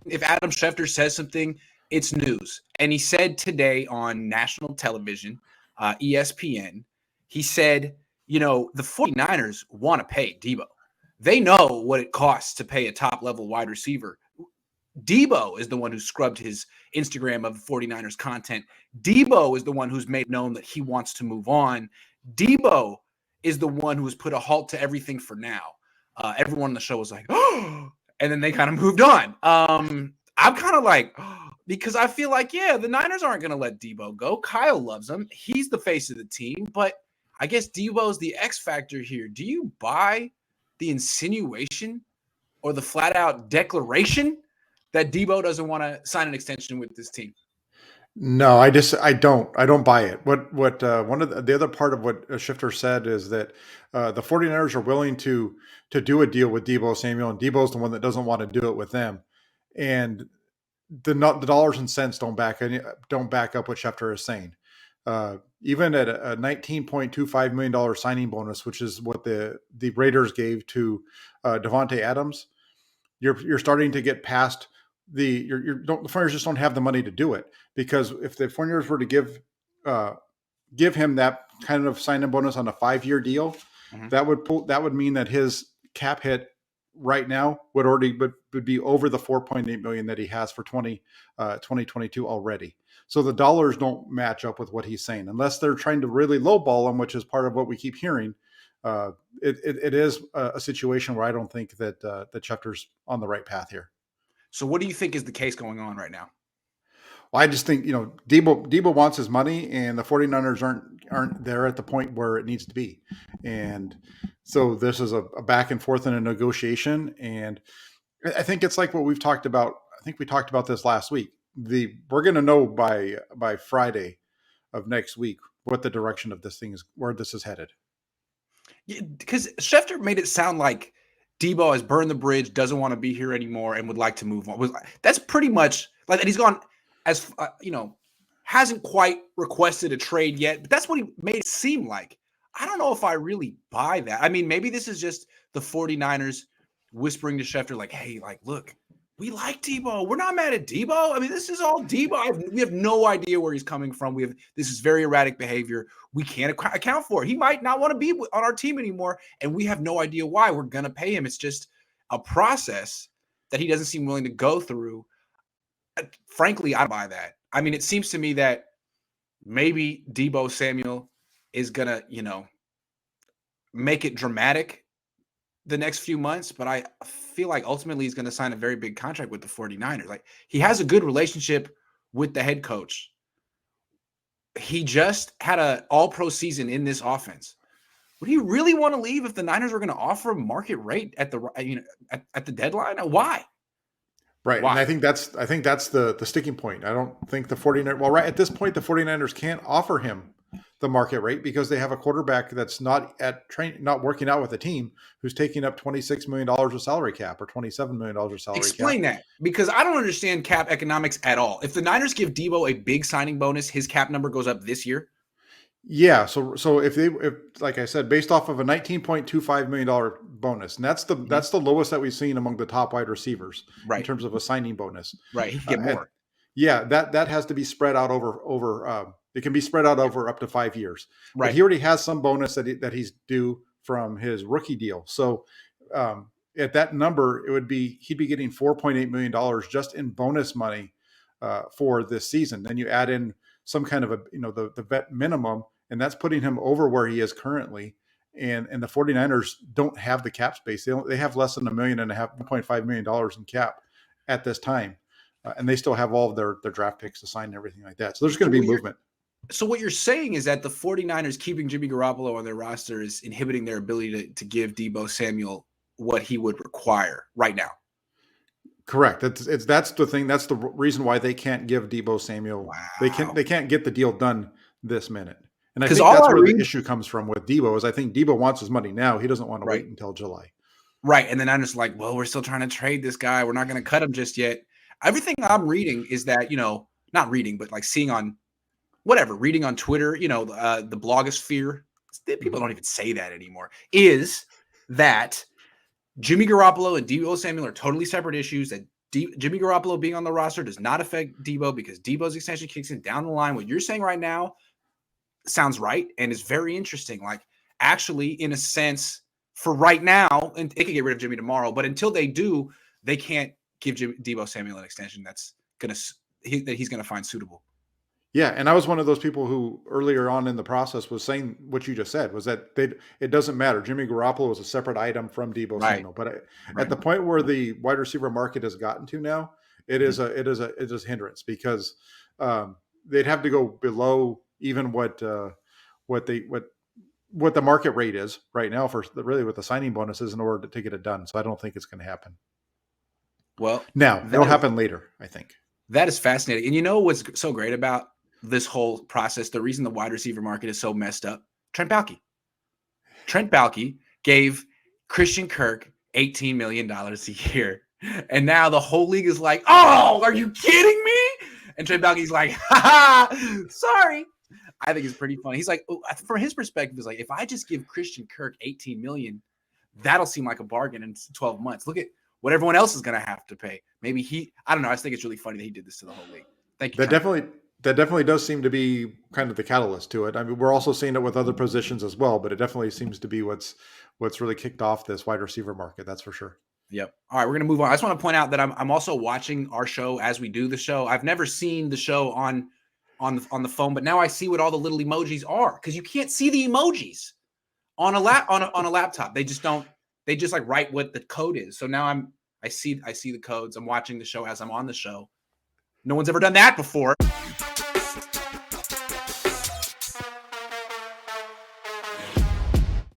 if Adam Schefter says something, it's news. And he said today on national television, ESPN, he said, the 49ers want to pay Deebo. They know what it costs to pay a top-level wide receiver. Deebo is the one who scrubbed his Instagram of the 49ers content. Deebo is the one who's made known that he wants to move on. Deebo is the one who has put a halt to everything for now. Everyone on the show was like, oh, and then they kind of moved on. I'm kind of like, oh, because I feel like, the Niners aren't going to let Deebo go. Kyle loves him. He's the face of the team, but I guess Deebo is the X factor here. Do you buy the insinuation or the flat out declaration that Deebo doesn't want to sign an extension with this team? No, I don't buy it. What one of the other part of what Shifter said is that the 49ers are willing to do a deal with Deebo Samuel, and Deebo's the one that doesn't want to do it with them. And the dollars and cents don't back up what Schefter is saying. Even at a $19.25 million signing bonus, which is what the Raiders gave to Devontae Adams, you're starting to get past the 49ers just don't have the money to do it, because if the 49ers were to give him that kind of sign-in bonus on a 5-year deal, that would mean that his cap hit right now would be over the $4.8 million that he has for 2022 already. So the dollars don't match up with what he's saying, unless they're trying to really lowball him, which is part of what we keep hearing. It is a situation where I don't think that Schefter's on the right path here. So what do you think is the case going on right now? Well, I just think, Deebo wants his money, and the 49ers aren't there at the point where it needs to be. And so this is a back and forth in a negotiation. And I think it's like what we've talked about. I think we talked about this last week. We're going to know by Friday of next week what the direction of this thing is, where this is headed. Yeah, because Schefter made it sound like Deebo has burned the bridge, doesn't want to be here anymore, and would like to move on. That's pretty much like, and he's gone as hasn't quite requested a trade yet, but that's what he made it seem like. I don't know if I really buy that. I mean, maybe this is just the 49ers whispering to Schefter, like, hey, like, look, we like Deebo. We're not mad at Deebo. I mean, this is all Deebo. We have no idea where he's coming from. This is very erratic behavior. We can't account for it. He might not want to be on our team anymore, and we have no idea why. We're going to pay him. It's just a process that he doesn't seem willing to go through. Frankly, I don't buy that. I mean, it seems to me that maybe Deebo Samuel is going to, make it dramatic the next few months, but I feel like ultimately he's going to sign a very big contract with the 49ers. Like, he has a good relationship with the head coach. He just had an all-pro season in this offense. Would he really want to leave if the Niners were going to offer him market rate at the deadline? Why? Right. Why? And I think that's the sticking point. I don't think the 49ers, right at this point, the 49ers can't offer him the market rate because they have a quarterback that's not working out with the team, who's taking up $26 million of salary cap or $27 million of salary cap. Explain that, because I don't understand cap economics at all. If the Niners give Deebo a big signing bonus, his cap number goes up this year. Yeah. So if like I said, based off of a $19.25 million bonus, and that's the lowest that we've seen among the top wide receivers in terms of a signing bonus. Right. He can get more. That has to be spread out over it can be spread out over up to 5 years. Right. But he already has some bonus that he's due from his rookie deal. So at that number, he'd be getting $4.8 million just in bonus money for this season. Then you add in some kind of the vet minimum, and that's putting him over where he is currently. And the 49ers don't have the cap space. They have less than $1.5 million in cap at this time. And they still have all of their draft picks to sign and everything like that. So there's going to be movement. So what you're saying is that the 49ers keeping Jimmy Garoppolo on their roster is inhibiting their ability to give Deebo Samuel what he would require right now. Correct. That's the thing. That's the reason why they can't give Deebo Samuel. Wow. They can't get the deal done this minute. And I think that's where the issue comes from with Deebo. Is I think Deebo wants his money now. He doesn't want to wait until July. Right. And then I'm just like, well, we're still trying to trade this guy. We're not going to cut him just yet. Everything I'm reading is that, not reading, but like reading on Twitter, the blogosphere, people don't even say that anymore, is that Jimmy Garoppolo and Deebo Samuel are totally separate issues, that Jimmy Garoppolo being on the roster does not affect Deebo because Deebo's extension kicks in down the line. What you're saying right now sounds right and is very interesting. Like, actually, in a sense, for right now, and they could get rid of Jimmy tomorrow, but until they do, they can't give Deebo Samuel an extension that he's gonna find suitable. Yeah, and I was one of those people who earlier on in the process was saying what you just said, was that it doesn't matter. Jimmy Garoppolo is a separate item from Deebo Right. Samuel, but at Right. the point where the wide receiver market has gotten to now, it is a hindrance because they'd have to go below even what the market rate is right now for really with the signing bonuses in order to get it done. So I don't think it's going to happen. Well, Now it'll happen later, I think. That is fascinating. And you know what's so great about this whole process? The reason the wide receiver market is so messed up, Trent Baalke. Trent Baalke gave Christian Kirk $18 million a year. And now the whole league is like, oh, are you kidding me? And Trent Baalke's like, ha ha, sorry. I think it's pretty funny. He's like, from his perspective, is like, if I just give Christian Kirk $18 million, that'll seem like a bargain in 12 months. Look at what everyone else is going to have to pay. Maybe I don't know. I just think it's really funny that he did this to the whole league. Thank you. That definitely does seem to be kind of the catalyst to it. I mean, we're also seeing it with other positions as well, but it definitely seems to be what's really kicked off this wide receiver market. That's for sure. Yep. All right, we're going to move on. I just want to point out that I'm also watching our show as we do the show. I've never seen the show on the phone, but now I see what all the little emojis are because you can't see the emojis on a laptop. They just don't. They just like write what the code is. So now I see the codes. I'm watching the show as I'm on the show. No one's ever done that before.